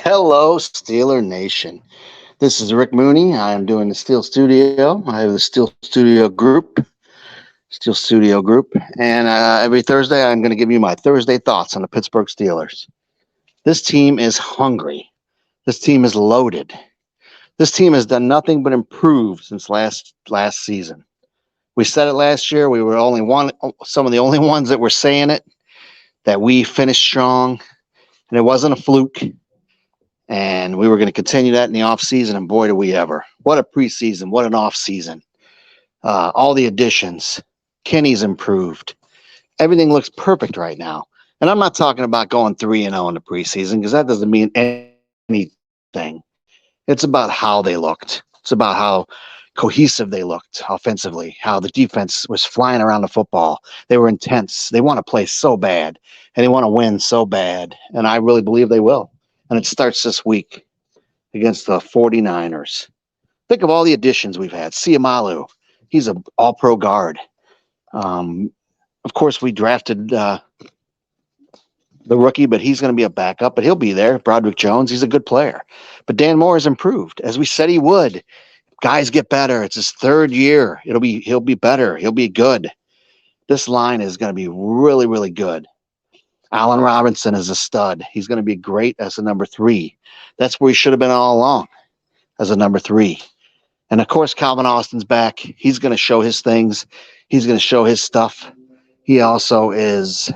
Hello, Steeler Nation. This is Rick Mooney. I am doing the Steel Studio. I have the Steel Studio Group, and every Thursday I'm going to give you my Thursday thoughts on the Pittsburgh Steelers. This team is hungry. This team is loaded. This team has done nothing but improve since last season. We said it last year. We were some of the only ones that were saying it, that we finished strong, and it wasn't a fluke. And we were going to continue that in the offseason, and boy, do we ever. What a preseason. What an offseason. All the additions. Kenny's improved. Everything looks perfect right now. And I'm not talking about going 3-0 in the preseason because that doesn't mean anything. It's about how they looked. It's about how cohesive they looked offensively, how the defense was flying around the football. They were intense. They want to play so bad, and they want to win so bad. And I really believe they will. And it starts this week against the 49ers. Think of all the additions we've had. Siamalu, he's an all-pro guard. Of course, we drafted the rookie, but he's going to be a backup, but he'll be there. Broderick Jones, he's a good player. But Dan Moore has improved, as we said he would. Guys get better. It's his third year. He'll be better. He'll be good. This line is going to be really, really good. Allen Robinson is a stud. He's going to be great as a number 3. That's where he should have been all along, as a number 3. And, of course, Calvin Austin's back. He's going to show his things. He's going to show his stuff. He also is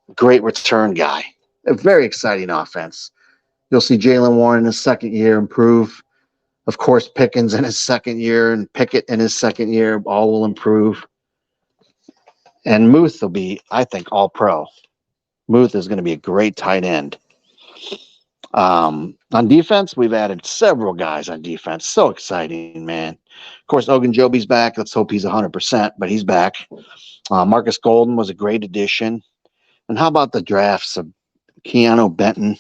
a great return guy. A very exciting offense. You'll see Jalen Warren in his second year improve. Of course, Pickens in his second year and Pickett in his second year all will improve. And Muth will be, I think, all pro. Muth is going to be a great tight end. On defense, we've added several guys on defense. So exciting, man. Of course, Ogunjobi's back. Let's hope he's 100%, but he's back. Marcus Golden was a great addition. And how about the drafts of Keanu Benton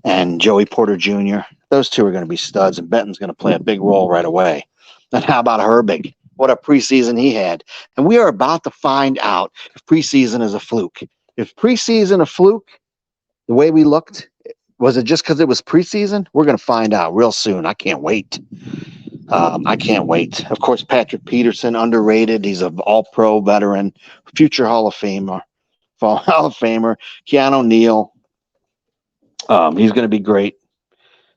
and Joey Porter Jr.? Those two are going to be studs, and Benton's going to play a big role right away. And how about Herbig? What a preseason he had. And we are about to find out if preseason is a fluke. If preseason a fluke, the way we looked, was it just because it was preseason? We're going to find out real soon. I can't wait. I can't wait. Of course, Patrick Peterson, underrated. He's an all-pro veteran, future Hall of Famer. Keanu Neal. He's going to be great.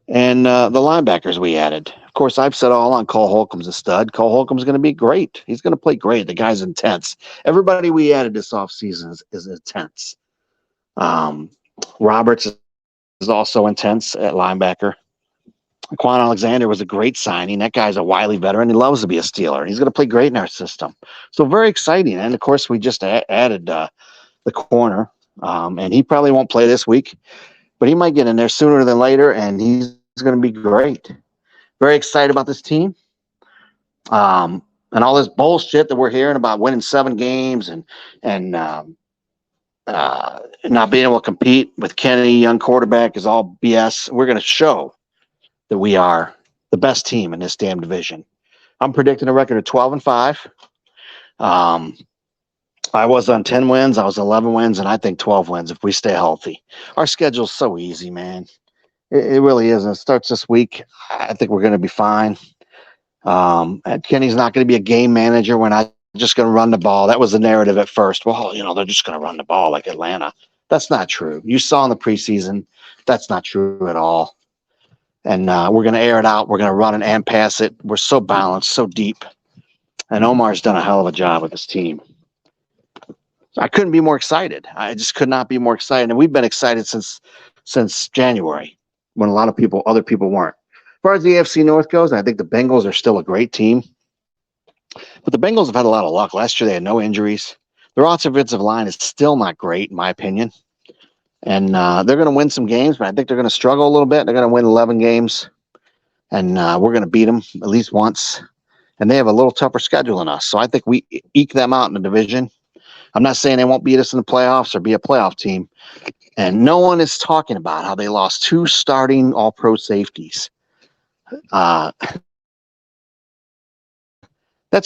And the linebackers we added. Of course, I've said all along Cole Holcomb's a stud. Cole Holcomb's going to be great. He's going to play great. The guy's intense. Everybody we added this offseason is intense. Roberts is also intense at linebacker. Quan Alexander was a great signing. That guy's a wily veteran. He loves to be a Steeler. He's going to play great in our system. So very exciting. And, of course, we just added the corner. And he probably won't play this week. But he might get in there sooner than later, and he's going to be great. Very excited about this team. And all this bullshit that we're hearing about winning 7 games and not being able to compete with Kenny, young quarterback, is all BS. We're going to show that we are the best team in this damn division. I'm predicting a record of 12-5. I was on 10 wins. I was 11 wins, and I think 12 wins if we stay healthy. Our schedule's so easy, man. It really is. And it starts this week. I think we're going to be fine. And Kenny's not going to be a game manager. We're not just going to run the ball. That was the narrative at first. Well, they're just going to run the ball like Atlanta. That's not true. You saw in the preseason, that's not true at all. And we're going to air it out. We're going to run it and pass it. We're so balanced, so deep. And Omar's done a hell of a job with this team. I couldn't be more excited. I just could not be more excited. And we've been excited since January, when a lot of other people weren't. As far as the AFC North goes, I think the Bengals are still a great team. But the Bengals have had a lot of luck. Last year they had no injuries. Their offensive line is still not great, in my opinion. And they're going to win some games, but I think they're going to struggle a little bit. They're going to win 11 games. And we're going to beat them at least once. And they have a little tougher schedule than us. So I think we eke them out in the division. I'm not saying they won't beat us in the playoffs or be a playoff team. And no one is talking about how they lost 2 starting all-pro safeties. That's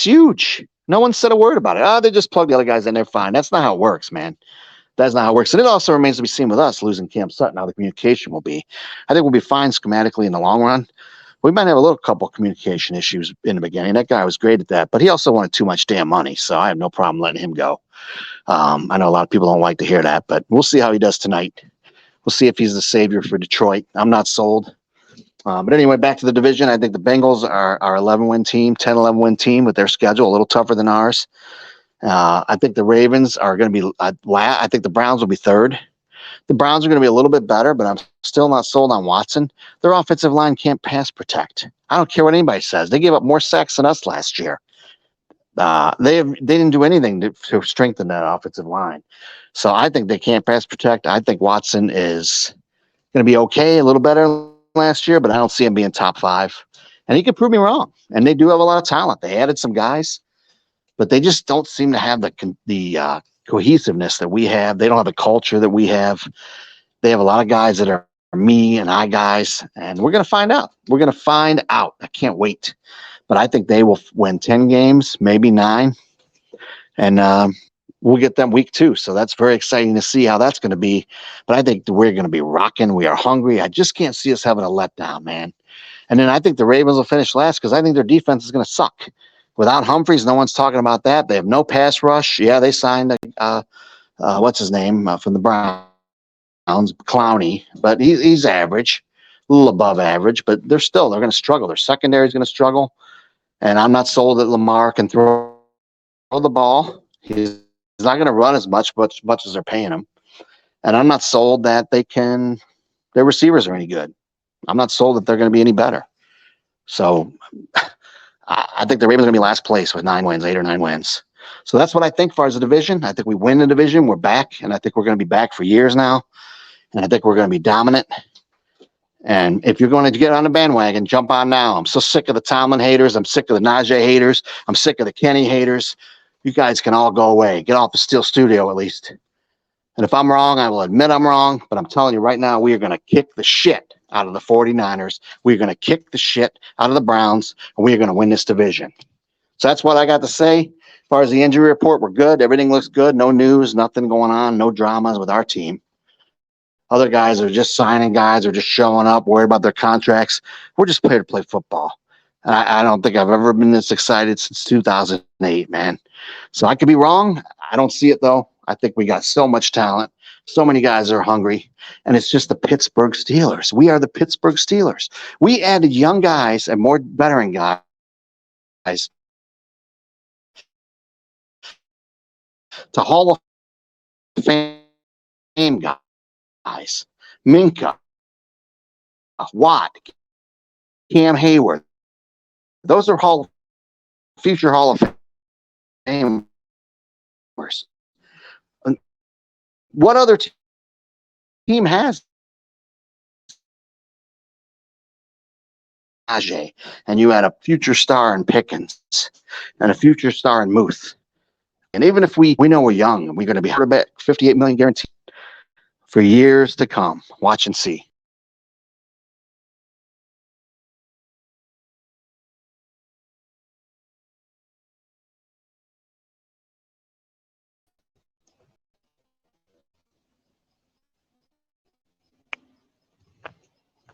huge. No one said a word about it. They just plug the other guys in. They're fine. That's not how it works, man. That's not how it works. And it also remains to be seen with us losing Cam Sutton how the communication will be. I think we'll be fine schematically in the long run. We might have a little couple communication issues in the beginning. That guy was great at that, but he also wanted too much damn money, so I have no problem letting him go. I know a lot of people don't like to hear that, but we'll see how he does tonight. We'll see if he's the savior for Detroit. I'm not sold. But anyway, back to the division. I think the Bengals are our 11-win team, 10, 11-win team with their schedule, a little tougher than ours. I think the Ravens are going to be I think the Browns will be third. The Browns are going to be a little bit better, but I'm still not sold on Watson. Their offensive line can't pass protect. I don't care what anybody says. They gave up more sacks than us last year. They didn't do anything to strengthen that offensive line. So I think they can't pass protect. I think Watson is going to be okay, a little better last year, but I don't see him being top 5. And he could prove me wrong. And they do have a lot of talent. They added some guys, but they just don't seem to have the cohesiveness that we have. They don't have the culture that we have. They have a lot of guys that are me and I guys, and we're going to find out. We're going to find out. I can't wait. But I think they will win 10 games, maybe 9. And we'll get them week 2. So that's very exciting to see how that's going to be. But I think we're going to be rocking. We are hungry. I just can't see us having a letdown, man. And then I think the Ravens will finish last because I think their defense is going to suck. Without Humphreys, no one's talking about that. They have no pass rush. Yeah, they signed what's his name from the Browns, Clowney, but he's average, a little above average. But they're going to struggle. Their secondary is going to struggle, and I'm not sold that Lamar can throw the ball. He's not going to run as much as they're paying him, and I'm not sold that their receivers are any good. I'm not sold that they're going to be any better. So I think the Ravens are going to be last place with 9 wins, 8 or 9 wins. So that's what I think as far as the division. I think we win the division. We're back, and I think we're going to be back for years now. And I think we're going to be dominant. And if you're going to get on the bandwagon, jump on now. I'm so sick of the Tomlin haters. I'm sick of the Najee haters. I'm sick of the Kenny haters. You guys can all go away. Get off the Steel Studio at least. And if I'm wrong, I will admit I'm wrong. But I'm telling you right now, we are going to kick the shit out of the 49ers. We're going to kick the shit out of the Browns. And we are going to win this division. So that's what I got to say. As far as the injury report, we're good. Everything looks good. No news, nothing going on, no dramas with our team. Other guys are just signing guys or just showing up, worried about their contracts. We're just here to play football. And I don't think I've ever been this excited since 2008, man. So I could be wrong. I don't see it, though. I think we got so much talent. So many guys are hungry. And it's just the Pittsburgh Steelers. We are the Pittsburgh Steelers. We added young guys and more veteran guys to Hall of Fame guys. Minka, Watt, Cam Hayward. Those are future Hall of Famers. What other team has Najee? And you had a future star in Pickens and a future star in Muth. And even if we know we're young and we're going to be $58 million guaranteed for years to come, watch and see.